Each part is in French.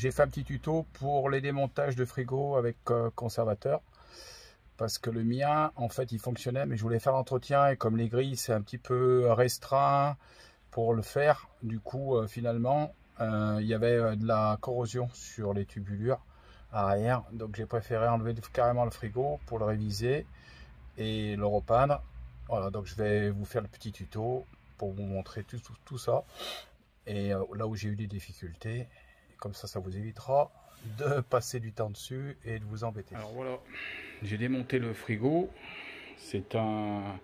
j'ai fait un petit tuto pour les démontages de frigo avec conservateur. Parce que le mien, en fait, il fonctionnait, mais je voulais faire l'entretien. Et comme les grilles, c'est un petit peu restreint pour le faire. Du coup, finalement, il y avait de la corrosion sur les tubulures arrière. Donc, j'ai préféré enlever carrément le frigo pour le réviser et le repeindre. Voilà, donc je vais vous faire le petit tuto pour vous montrer tout ça. Et là où j'ai eu des difficultés. Comme ça vous évitera de passer du temps dessus et de vous embêter. Alors voilà, j'ai démonté le frigo. C'est un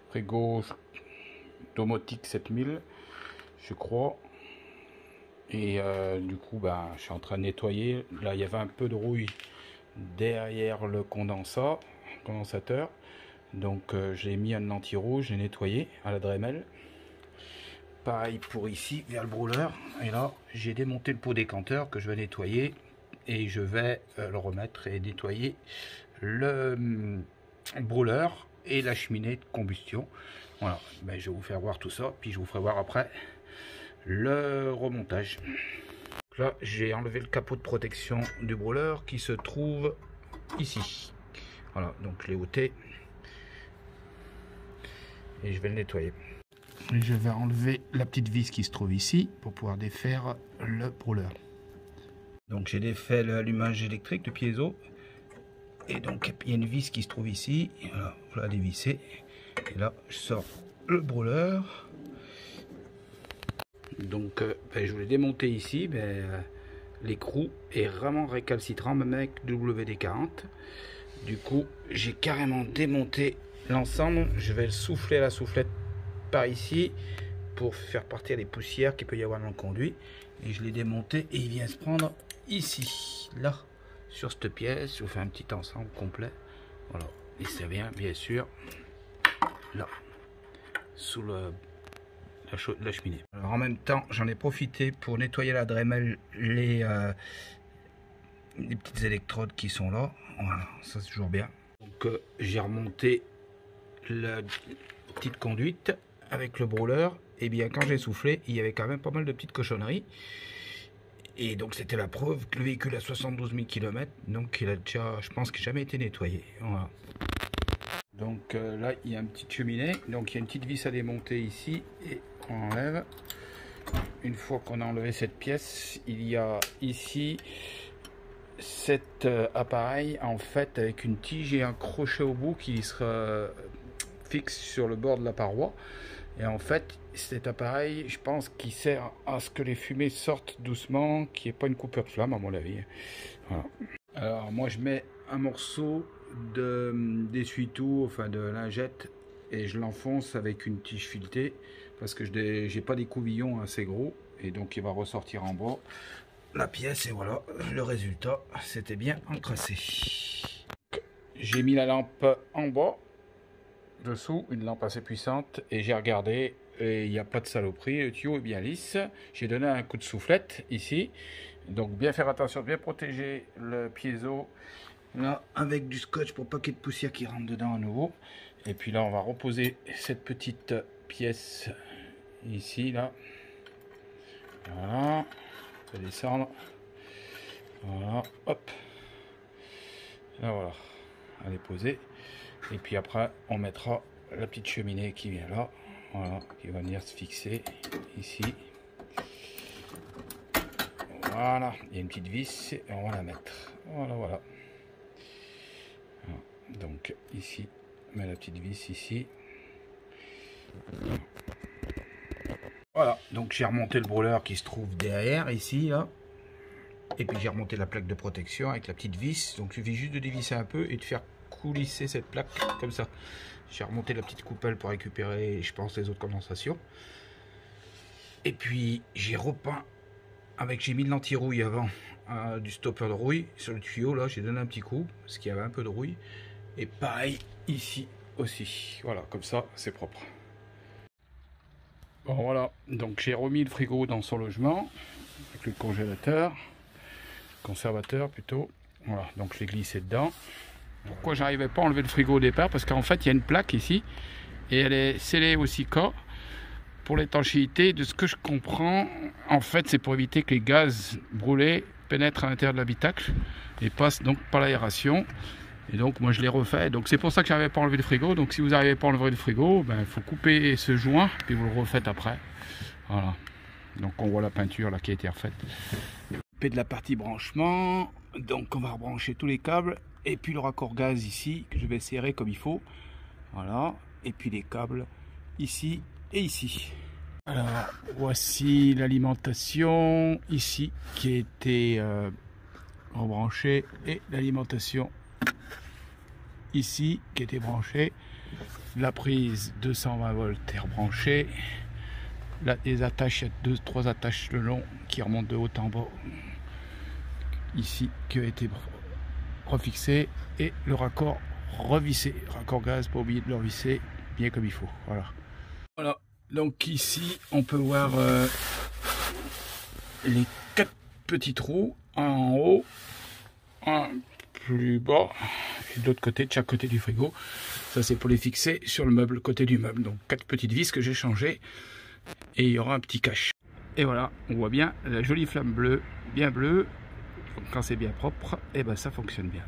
frigo domotique 7000, je crois. Et du coup, je suis en train de nettoyer. Là, il y avait un peu de rouille derrière le condensateur. Donc, j'ai mis un anti-rouge, j'ai nettoyé à la Dremel. Pareil pour ici, vers le brûleur. Et là, j'ai démonté le pot décanteur que je vais nettoyer. Et je vais le remettre et nettoyer le brûleur et la cheminée de combustion. Voilà, je vais vous faire voir tout ça. Puis je vous ferai voir après le remontage. Donc là, j'ai enlevé le capot de protection du brûleur qui se trouve ici. Voilà, donc je l'ai ôté. Et je vais le nettoyer. Et je vais enlever la petite vis qui se trouve ici pour pouvoir défaire le brûleur. Donc j'ai défait l'allumage électrique de piezo. Et donc il y a une vis qui se trouve ici. Voilà, je la dévisser. Et là je sors le brûleur. Donc je voulais démonter ici. L'écrou est vraiment récalcitrant, même avec WD-40. Du coup j'ai carrément démonté l'ensemble. Je vais le souffler à la soufflette par ici pour faire partir les poussières qu'il peut y avoir dans le conduit. Et je l'ai démonté et il vient se prendre ici, là, sur cette pièce. Je vous fais un petit ensemble complet. Voilà, et ça vient bien sûr là, sous la cheminée. Alors en même temps, j'en ai profité pour nettoyer la Dremel, les petites électrodes qui sont là. Voilà, ça c'est toujours bien. Donc j'ai remonté la petite conduite avec le brûleur. Et bien quand j'ai soufflé, il y avait quand même pas mal de petites cochonneries. Et donc c'était la preuve que le véhicule a 72 000 km. Donc il a déjà, je pense, jamais été nettoyé. Voilà. Donc là il y a une petite cheminée. Donc il y a une petite vis à démonter ici. Et on enlève. Une fois qu'on a enlevé cette pièce, il y a ici cet appareil en fait avec une tige et un crochet au bout qui sera fixe sur le bord de la paroi. Et en fait, cet appareil, je pense qu'il sert à ce que les fumées sortent doucement, qu'il n'y ait pas une coupure de flamme à mon avis. Voilà. Alors moi je mets un morceau d'essuie-tout, enfin de lingette, et je l'enfonce avec une tige filetée parce que j'ai pas des couvillons assez gros et donc il va ressortir en bas la pièce. Et voilà le résultat, c'était bien encrassé. J'ai mis la lampe en bas dessous, une lampe assez puissante, et j'ai regardé et il n'y a pas de saloperie, le tuyau est bien lisse. J'ai donné un coup de soufflette ici, donc bien faire attention, bien protéger le piezo là avec du scotch pour pas qu'il y ait de poussière qui rentre dedans à nouveau. Et puis là on va reposer cette petite pièce ici, là, voilà, on va descendre, voilà, hop, là voilà, elle est posée. Et puis après, on mettra la petite cheminée qui vient là, voilà, qui va venir se fixer ici. Voilà, il y a une petite vis et on va la mettre. Voilà, voilà. Donc ici, on met la petite vis ici. Voilà, donc j'ai remonté le brûleur qui se trouve derrière ici, là. Et puis j'ai remonté la plaque de protection avec la petite vis. Donc il suffit juste de dévisser un peu et de faire coulisser cette plaque comme ça. J'ai remonté la petite coupelle pour récupérer, je pense, les autres condensations. Et puis j'ai repeint avec, j'ai mis de l'anti-rouille avant, du stopper de rouille sur le tuyau. Là j'ai donné un petit coup parce qu'il y avait un peu de rouille. Et pareil ici aussi. Voilà, comme ça c'est propre. Bon voilà, donc j'ai remis le frigo dans son logement avec le congélateur, conservateur plutôt. Voilà, donc je l'ai glissé dedans. Pourquoi j'arrivais pas à enlever le frigo au départ? Parce qu'en fait il y a une plaque ici et elle est scellée au Sika pour l'étanchéité. De ce que je comprends, en fait c'est pour éviter que les gaz brûlés pénètre à l'intérieur de l'habitacle et passe donc par l'aération. Et donc moi je l'ai refait, donc c'est pour ça que j'avais pas enlevé le frigo. Donc si vous n'arrivez pas à enlever le frigo, il faut couper ce joint puis vous le refaites après. Voilà, donc on voit la peinture là qui a été refaite. De la partie branchement, donc on va rebrancher tous les câbles et puis le raccord gaz ici que je vais serrer comme il faut. Voilà, et puis les câbles ici et ici. Alors voici l'alimentation ici qui a été rebranchée et l'alimentation ici qui a été branchée. La prise 220 volts est rebranchée. Là, les attaches, il y a 2-3 attaches le long qui remontent de haut en bas ici qui a été refixé et le raccord revissé. Raccord gaz, pas oublier de le revisser bien comme il faut. Voilà. Donc ici on peut voir les 4 petits trous, un en haut, un plus bas et de l'autre côté, de chaque côté du frigo. Ça c'est pour les fixer sur le meuble, côté du meuble. Donc 4 petites vis que j'ai changées et il y aura un petit cache. Et voilà, on voit bien la jolie flamme bleue, bien bleue. Donc, quand c'est bien propre, et ben ça fonctionne bien.